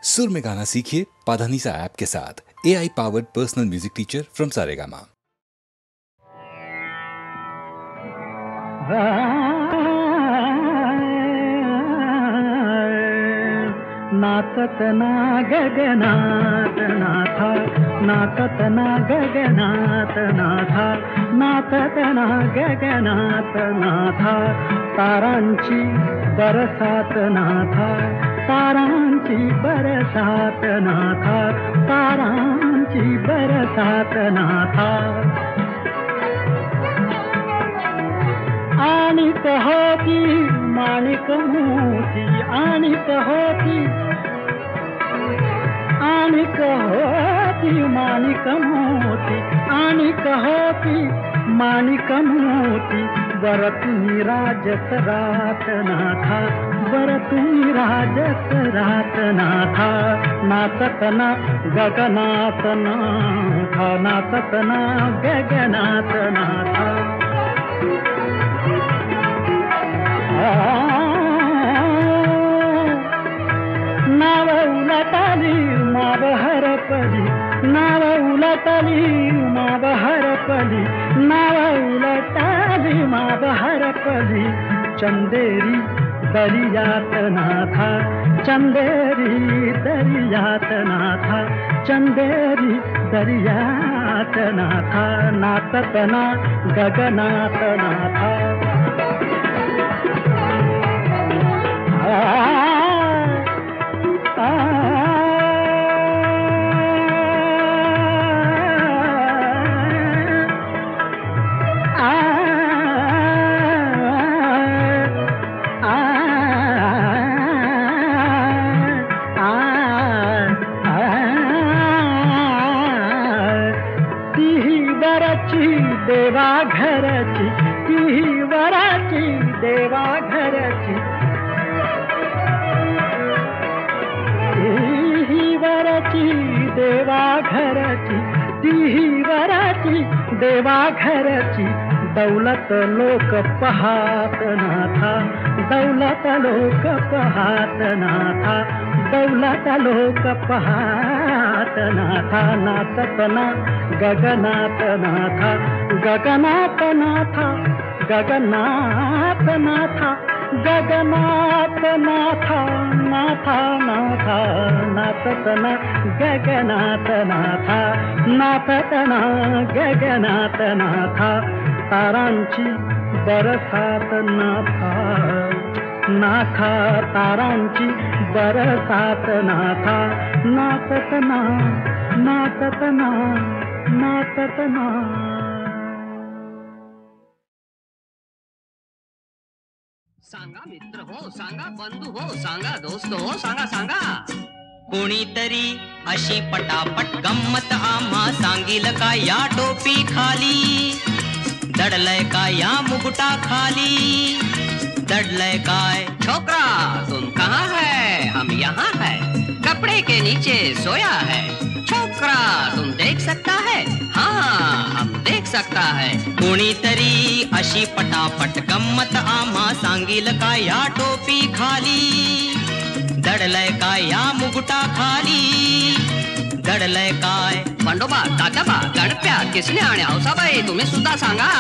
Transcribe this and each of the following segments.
सुर में गाना सीखिए पाधानीसा ऐप के साथ। AI powered personal music teacher from Saregama. नाचत ना गगनात नाथा, नाचत ना गगनात नाथा, नाचत ना गगनात नाथा, तारांची बरसात नाथा, तारांची बरसात नाथा, तारांची बरसात नाथा। आणिक होती माणिक मोती, आणिक होती, आणिक होती माणिक मोती, आणिक होती माणिक मोती, वर तुम्ही राजत रात नाथा, वर तुम्ही राजत रात नाथा। नाचत ना गगनात नाथा, नाचत ना गगनात नाथा। नाव उलटली माव हरपली, नाव उलटली माव हरपली, नाव उलटली माव हरपली, चंदेरी दरियात नाथा, चंदेरी दरियात नाथा, चंदेरी दरियात नाथा। नाचत ना गगनात नाथा। देवा घरची, ती वराची देवा घरची, ती वराची देवा घरची, ती वराची देवा घरची, दौलत लोक पहात नाथा, दौलत लोक पहात नाथा, दौलत लोक पहात नाथा। नाचत ना गगनात नाथा, गगनात नाथा, गगनात नाथा, गगनात नाथा, नाथा नाथा। नाचत ना गगनात नाथा, नाचत ना गगनात नाथा, तारांची बरसात नाथा, नाथा तारांची बरसात नाथा। नाचत ना, नाचत ना, नाचत ना। सांगा मित्र हो, सांगा बंधू हो, सांगा दोस्त हो, सांगा सांगा। कोणीतरी अशी पटापट गंमत आम्हा सांगील का या टोपी खाली, दडलय का या मुकुटा खाली, दडलय काय छोकरा तुम कहाँ है, हम यहाँ है, कपड़े के नीचे सोया है। छोकरा तुम देख सकता है, हाँ हम देख सकता है। कोणीतरी अशी पटापट गंमत आम्हा सांगील का या टोपी खाली, दडलय का या मुकुटा खाली, दडलय काय बंडोबा, काकाबा, गणप्या, किसने आणि हौसाबाई तुम्ही सुद्धा सांगा।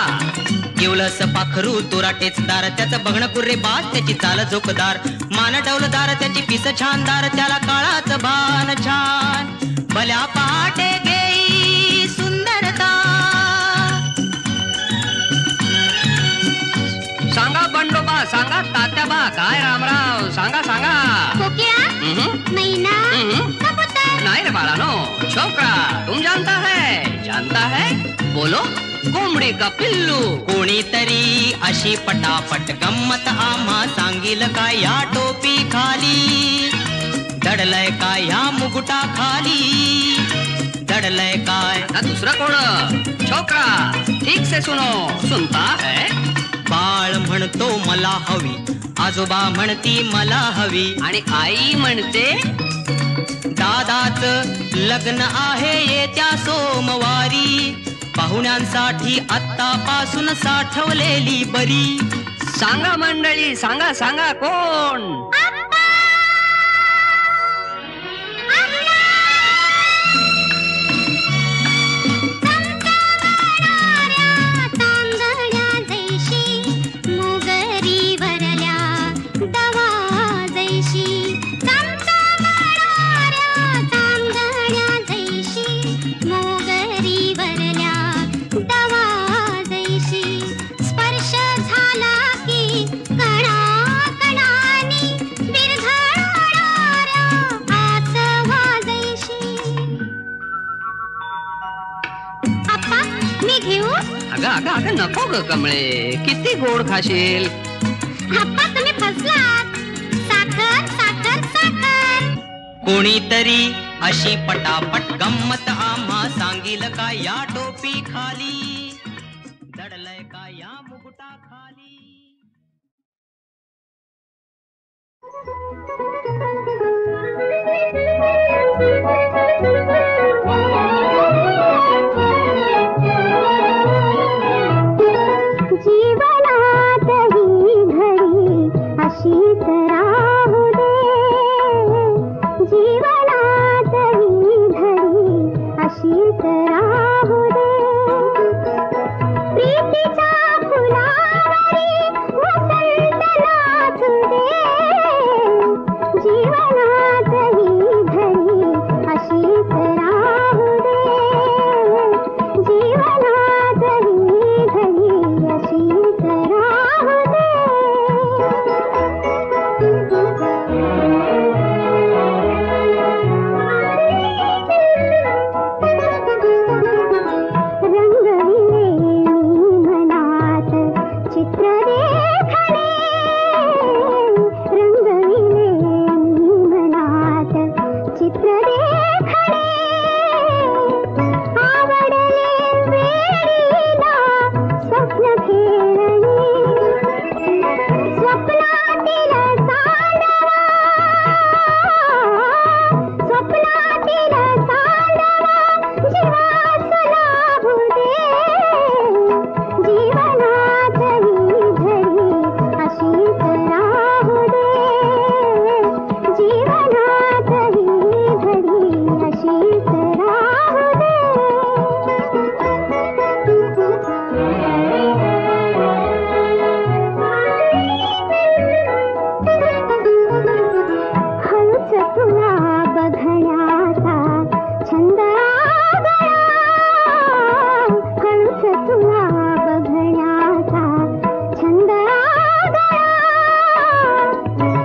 किवलस पाखरू तुरा टेचदार, त्याचं बघणं कुर्रे बाज, त्याची चाल झोकदार, मान डौलदार, त्याची पिस छानदार, त्याला काळाच भान छान, भल्या पहाटे गेई सुंदरता। सांगा बंडोबा, सांगा तात्याबा, काय रामराव, सांगा सांगा। मैना कबूतर नहीं रे बाळानो, छोकरा तुम जानता है बोलो। कोंबडी का पिल्लू। कोणीतरी अशी पटापट गंमत आम्हा सांगील का या टोपी खाली, दडलय का या मुकुटा खाली, दडलय काय ना दूसरा कोण। छोकरा ठीक से सुनो, सुनता है। बाळ म्हणतो मला हवी, आजोबा म्हणती मला हवी, आणि आई म्हणते दादाच लग्न आहे येत्या सोमवारी, पाहुण्यांसाठी आत्तापासून साठवलेली बरी। सांगा मंडळी, सांगा सांगा कोण। अगं अगं नको ग कमळे, किती गोड खाशील. आप्पा तुम्ही फसलात. साखर साखर साखर. कोणीतरी अशी पटापट गंमत आम्हा सांगील का या टोपी खाली, दडलय का या मुकुटा खाली. जीवनात ही घडी अशीच राहू दे. जीवनात ही घडी अशीच राहू दे. प्रीतीच्या फुलावरी वसंत नाचू दे. जीवनात ही घडी अशीच राहू दे. जीवनात ही घडी अशीच राहू दे. रंगविले मी मनात चित्र रेखणे. रंगविले मी मनात चित्र रेखणे. आवडले वेडीला स्वप्न खेळणे. स्वप्नातील तांडवा, स्वप्नातील तांडवा जीवास लाभू दे. जीवनात ही घडी अशीच राहू दे. जीवनात ही घडी अशीच राहू दे. हळूच तुला बघण्याचा छंद आगळा. हळूच तुला बघण्याचा छंद आगळा.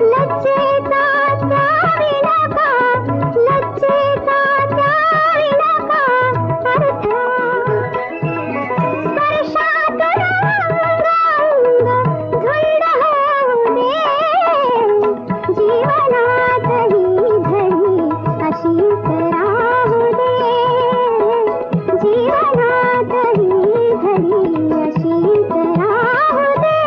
लज्जेचा त्यावी नका, लज्जेचा त्यावी नका अर्थ. स्पर्शात रंग झुंड होऊ दे. जीवनात ही घडी अशीच राहू दे. जीवनात ही घडी अशीच राहू दे.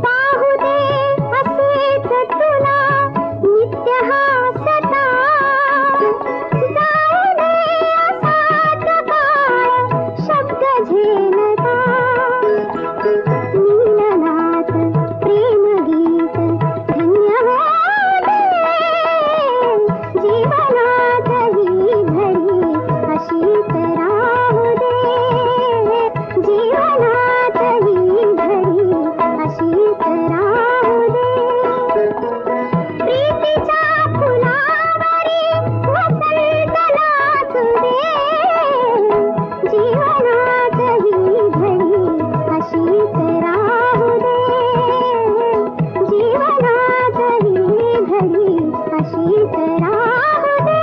पाहू दे असेच तुला नित्य हासता. जाऊ दे असाच काळ शब्द झेलता. नीलनाथ प्रेमगीत धन्य होऊ दे. जीवनात ही घडी अशीच राहू दे. जीवनात ही घडी अशीच राहू दे. प्रीतीच्या फुलावरी वसंत नाचू दे. जीवनात ही घडी अशीच राहू दे. जीवनात ही घडी अशीच राहू दे.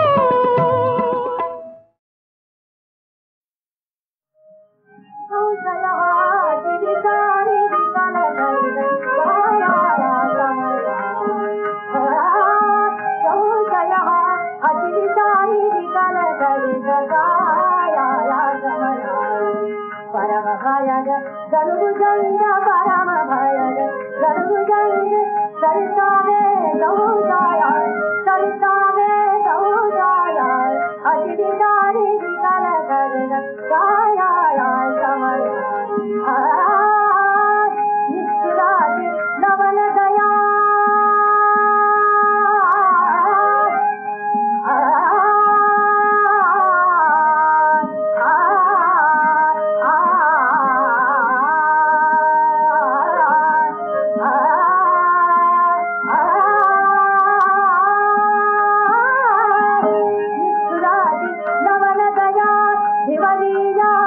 शिवलीला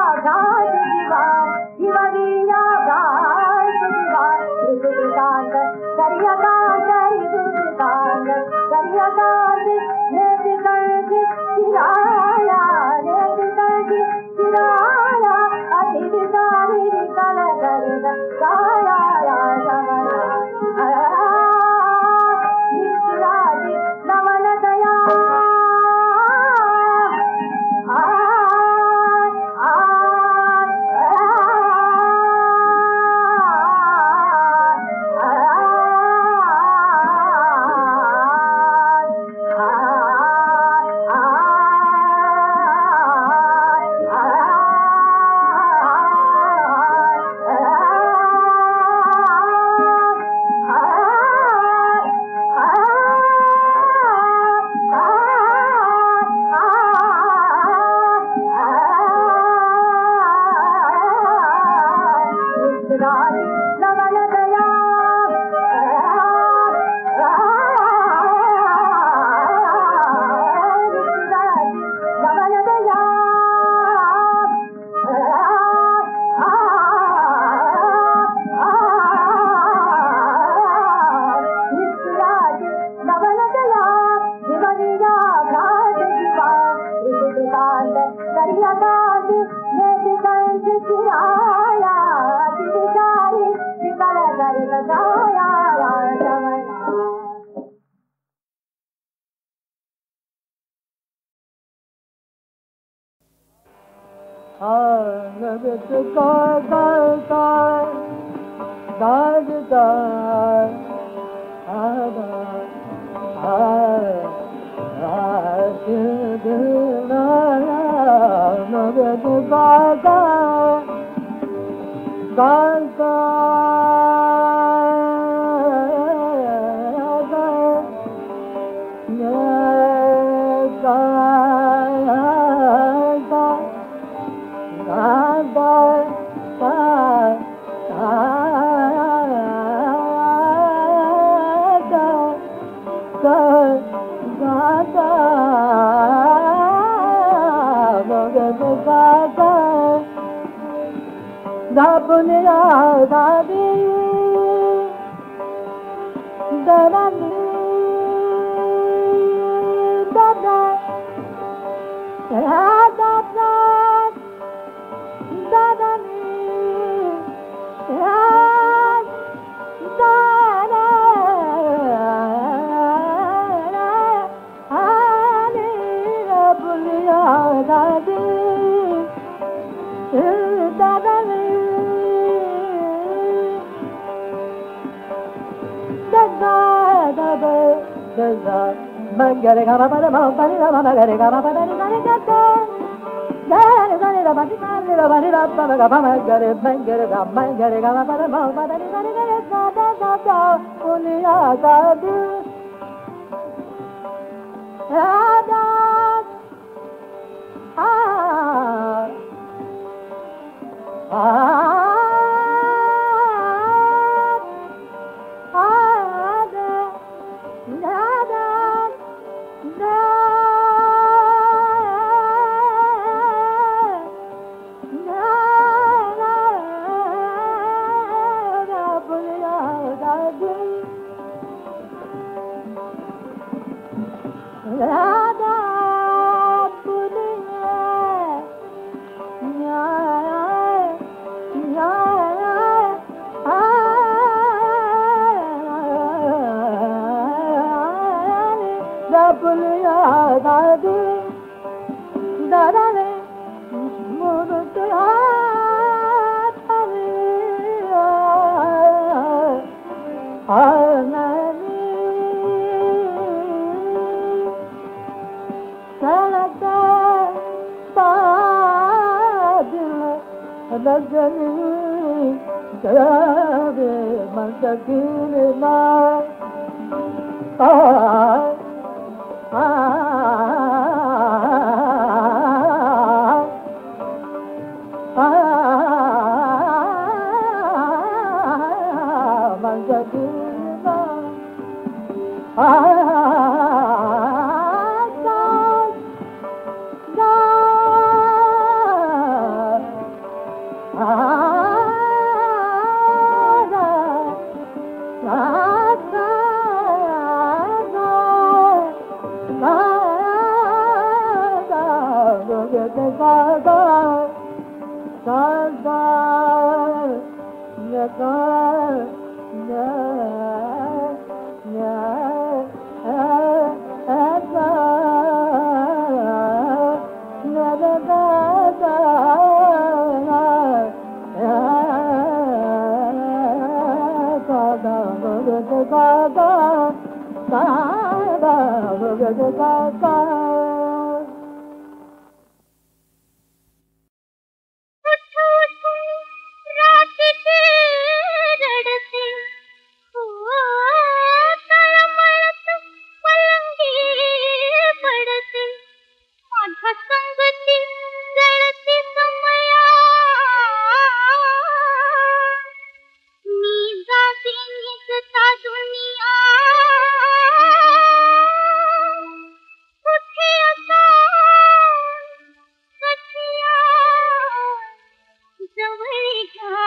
जवळ घ्या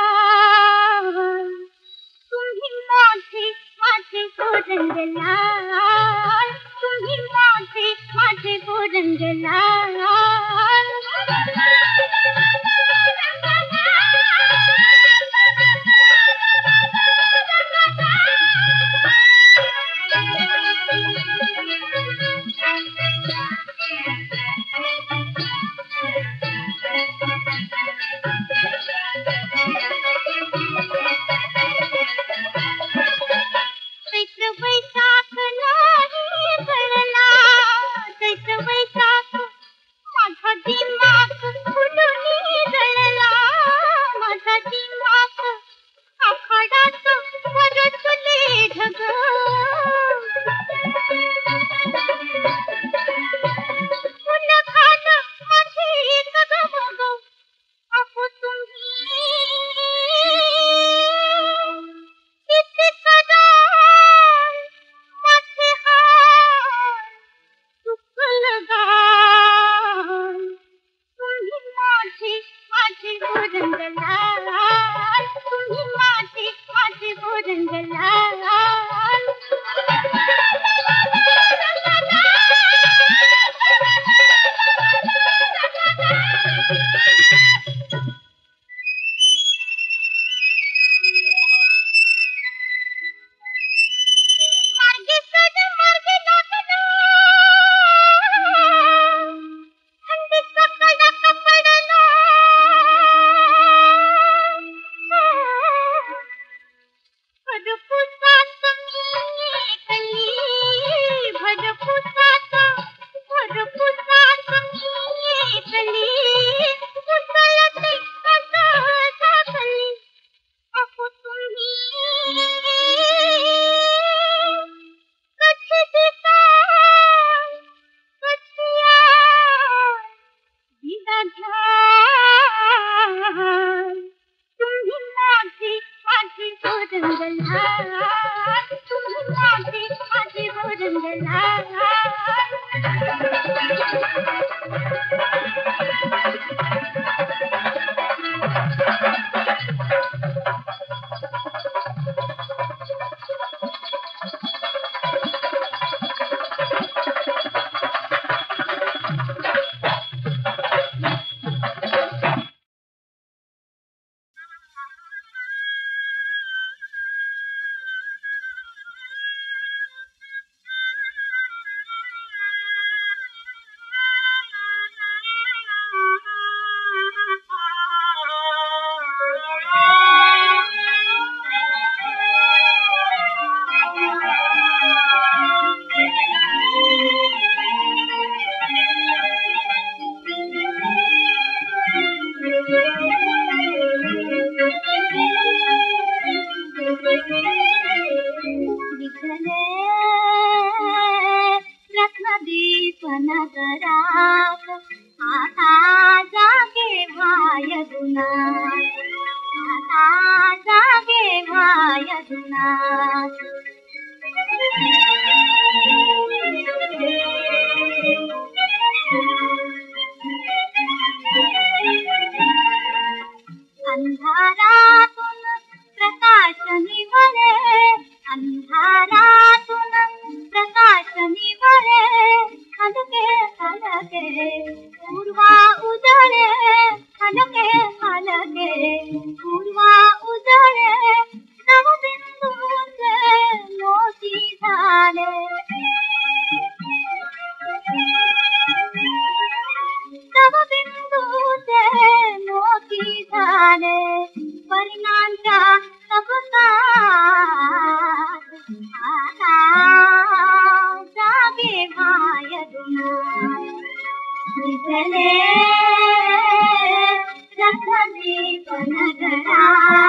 तुम्ही मोठे माझे गोरंगलाल तुम्ही मोठे माझे गोरंगलाल चैत्र वैशाख नाही कळला चैत्र वैशाख माझा दिमाग फुलून जळला माझा दिमाग आखाडात परतले ढग पुन्हा खान माझी गगमग अहो तुम्ही किती कराल माझे हाल चुकल गाल तुम्ही माझे गोरंगलाल तुम्ही माझे गोरंगलाल मार्गे सड मार्गे लागला थंडीचा कडाका पडला भरपुसात मी एकली भरपुसात मी एकली उचलते कसं झाकली अहो तुम्ही कधी दिसाल कधी याल दिला घ्याल तुम्ही माझे गोरंगलाल तुम्ही माझे गोरंगलाल विठले रत्नदीपन गराक आता जागे भाय दुना आता जागे भाय दुना अंधारातून प्रकाश निवळे अंधारातून प्रकाश निवळे हलके हलके पूर्वा उजळे हलके हलके पूर्वा उजळे नवबिंदूचे मोती झाले नवबिंदूचे मोती झाले परिणांच्या तपकात आता जागे भाय दुना विठले रत्नदीपन गराक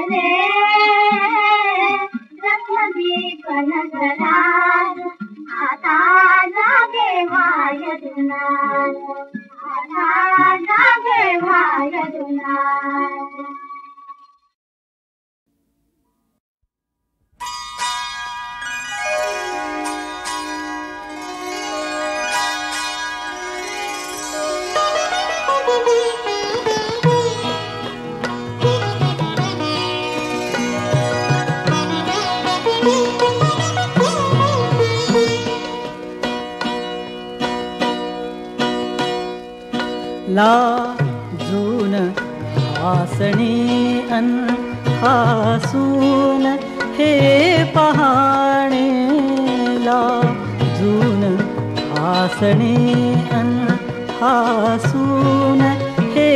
रे जखमी कनकराज आता जागे वायदुनार आता जागे वायदुनार लाजून हासणे अन हासून हे पहाणे लाजून हासणे अन हासून हे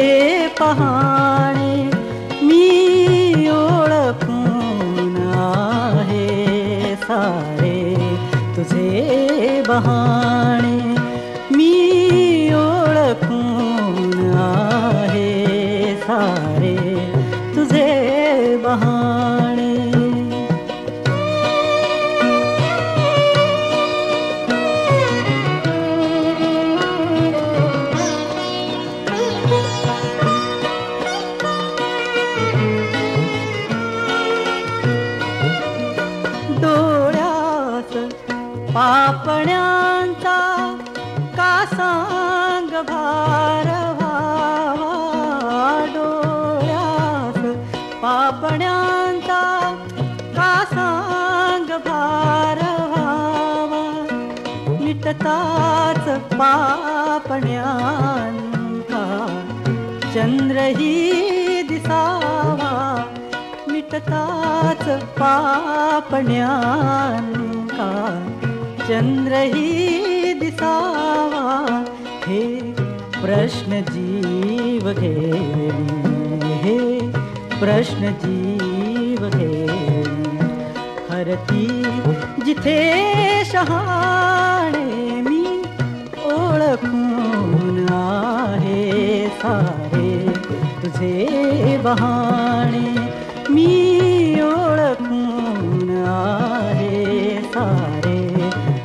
पहाणे मी ओळखून आहे सारे तुझे बहाणे मी आहे सारे तुझे बहाणे डोळ्यात पापण्यांचा का सांग भार पापण्यांचा का सांग भार व्हावा मिटताच पापण्यांका चंद्रही दिसावा मिटताच पापण्यांका चंद्रही दिसावा हे प्रश्न जीव घेणे हे प्रश्न जीव घेणे हरती जिथे शहाणे मी ओळखून आहे सारे तुझे बहाणे मी ओळखून आहे सारे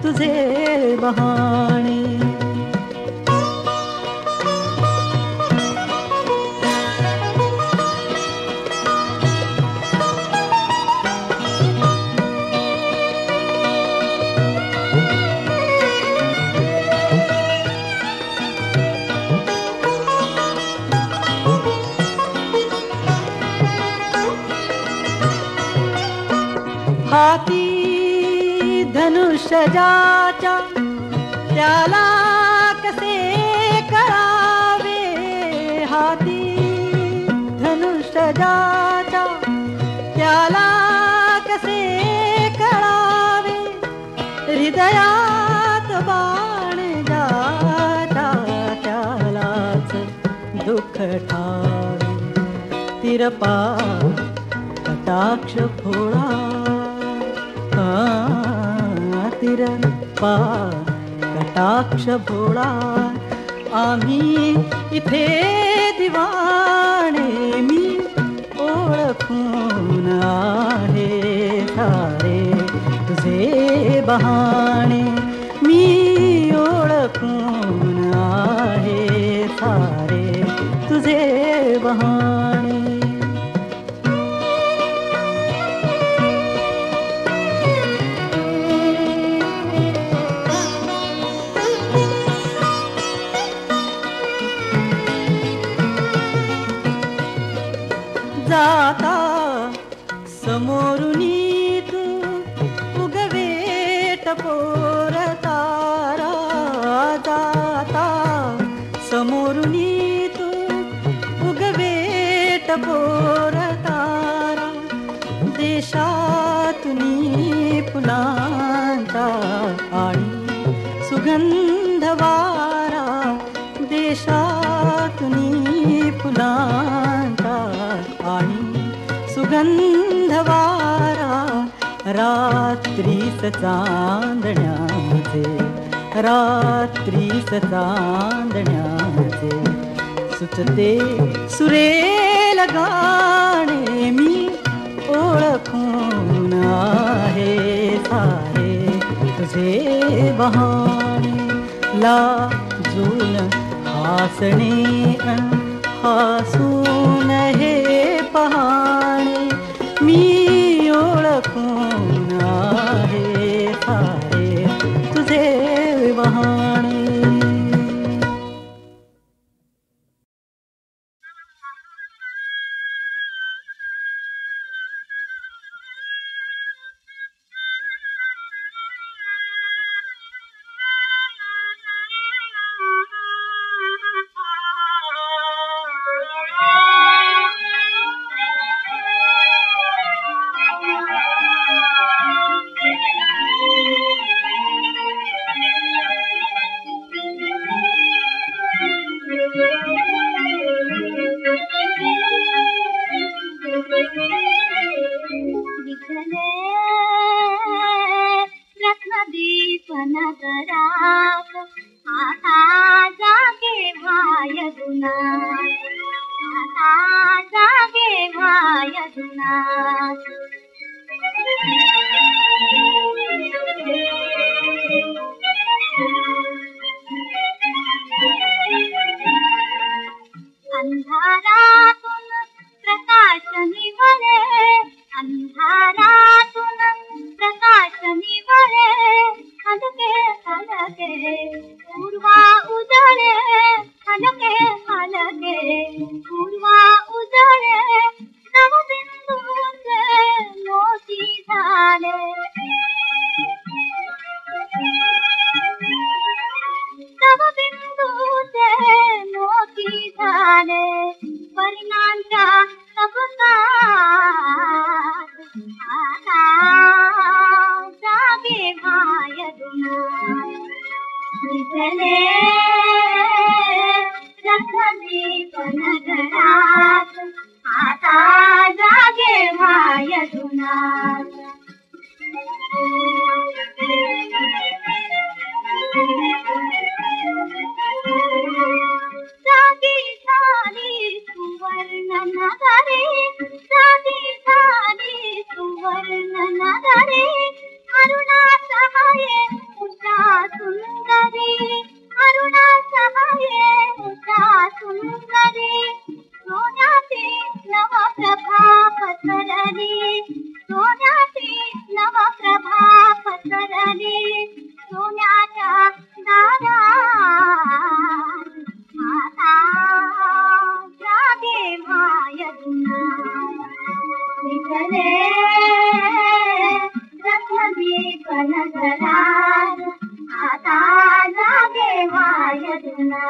तुझे बहाणे हाती धनुष्य ज्याच्या त्याला कसे करावे हाती धनुष्य ज्याच्या त्याला कसे करावे हृदयात बाण ज्याच्या त्यालाच दुःख ठावे तिरपा कटाक्ष फोडा तिरपा कटाक्ष भोळा आम्ही इथे दिवाणे मी ओळखून आहे सारे तुझे बहाणे मी ओळखून आहे सारे तुझे बहाणे जाता समोरुनी तू उगवेट पोर तारा जाता समोरुनी तू उगवेट पोर तारा देशातुनी फुलांचा आणि सुगंध वारा देशातुनी फुलांचा आणि सुगंध वारा रात्रीस चांदण्याचे रात्रीस चांदण्याचे सुचते सुरेल गाणे मी ओळखून आहे सारे तुझे बहाणे लाजून हसणे हसून हे पहाणे मी ओळखून आहे सारे तुझे बहाणे. अंधारातून प्रकाश निवळे, अंधारातून प्रकाश निवळे, हलके हलके पूर्वा उजळे, हलके हलके पूर्वा उजळे, नवबिंदूचे मोती झाले. नवबिंदूचे मोती झाले, परिणांच्या तपसात आता जागे मायदुना. विझले रखदीप नगरात, आता जागे मायदुना. जागी झाली सुवर्ण नगरी, जागी झाली सुवर्ण नगरी, अरुणा सहाये उषा सुंदरी, अरुणा सहाये उषा सुंदरी, सोन्याची नवप्रभा पसरली, सोन्याची नवप्रभा पसरली, सोन्याच्या दारात आता जागे मायदुना. विझले रखदीप नगरात, आता जागे मायदुना,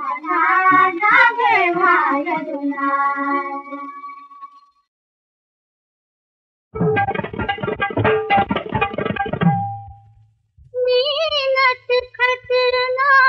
आता जागे मायदुना. मीनत खतरनार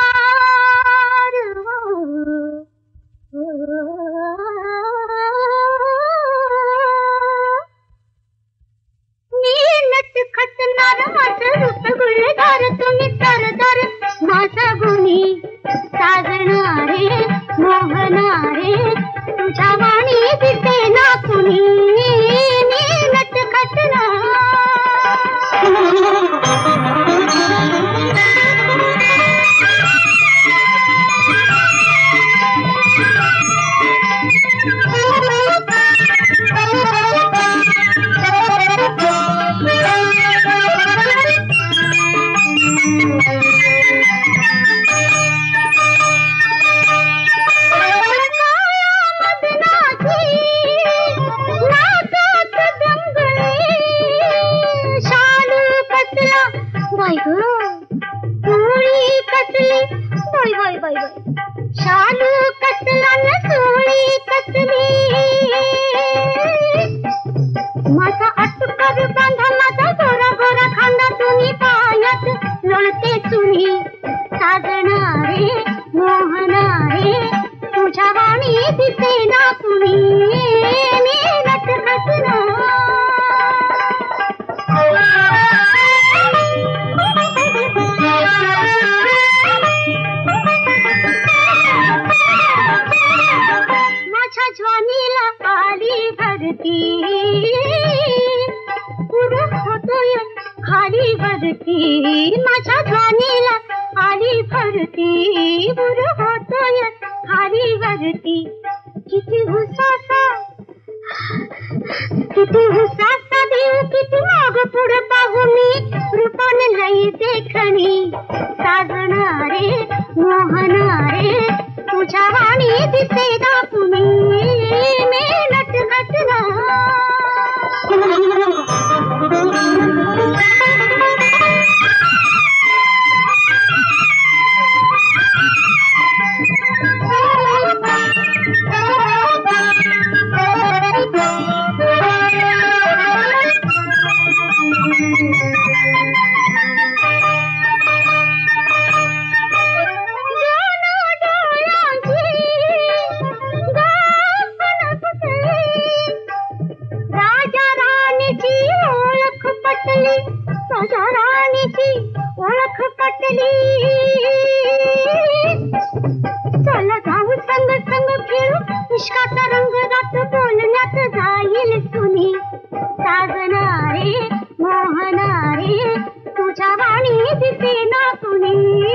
मीनत खतरनार, माझं रूप गुलदार, तुम्ही सरदार माझा गुणी साजणारे मोहनारे, तुझ्या वाणी दिसे ना कुणी. मीनत खतरनार. शालू कसला न सोळी कसली, माझा अटकर बांधा, माझा गोरा गोरा खांदा, तुम्ही पायात लोळते तुम्ही साजणारे मोहनारे, तुझ्या वाणी दिसे ना कुणी. मीनत खतरनार. माझ्या ज्वानीला आली भरती, भरती माझ्या ज्वानीला आली भरती बुर होतोय खाली वरती किती हुसासा देव किती माग पुढे पाहू मी रूपाने लई देखणी साजणारे मोहनारे तुझ्या वाणी दिसे ना तुम्ही मेहनत घटना ओळख पटली चला जाऊ संग संग खेळू इश्काचा रंग रात बोलण्यात जाईल सुनी साजणारे मोहनारे तुझ्या वाणी दिसे ना कुणी